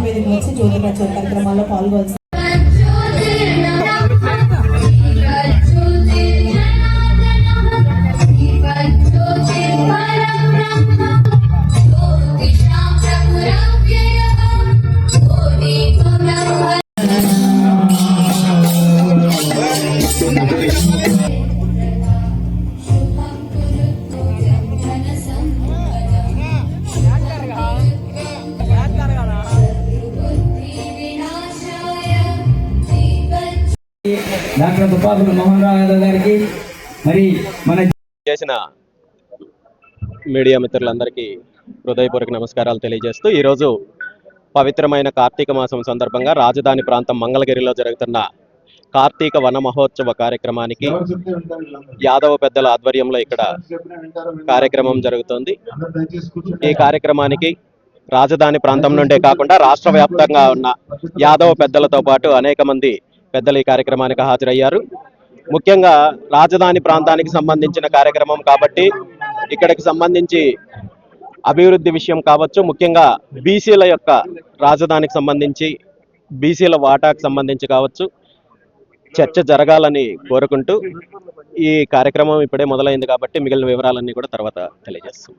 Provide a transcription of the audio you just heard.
వేదిక వచ్చి జ్యోతి ప్రచార కార్యక్రమాల్లో పాల్గొనాల్సి డాక్టర్ తుపాకుల మోహన్ రావు యాదవ్ గారికి మరి మన చేసిన మీడియా మిత్రులందరికీ హృదయపూర్వక నమస్కారాలు తెలియజేస్తూ ఈరోజు పవిత్రమైన కార్తీక మాసం సందర్భంగా రాజధాని ప్రాంతం మంగళగిరిలో జరుగుతున్న కార్తీక వన మహోత్సవ కార్యక్రమానికి యాదవ పెద్దల ఆధ్వర్యంలో ఇక్కడ కార్యక్రమం జరుగుతోంది. ఈ కార్యక్రమానికి రాజధాని ప్రాంతం నుండే కాకుండా రాష్ట్ర వ్యాప్తంగా ఉన్న యాదవ పెద్దలతో పాటు అనేక మంది పెద్దలు ఈ కార్యక్రమానికి హాజరయ్యారు. ముఖ్యంగా రాజధాని ప్రాంతానికి సంబంధించిన కార్యక్రమం కాబట్టి ఇక్కడికి సంబంధించి అభివృద్ధి విషయం కావచ్చు, ముఖ్యంగా బీసీల యొక్క రాజధానికి సంబంధించి బీసీల వాటాకు సంబంధించి కావచ్చు చర్చ జరగాలని కోరుకుంటూ ఈ కార్యక్రమం ఇప్పుడే మొదలైంది కాబట్టి మిగిలిన వివరాలన్నీ కూడా తర్వాత తెలియజేస్తాం.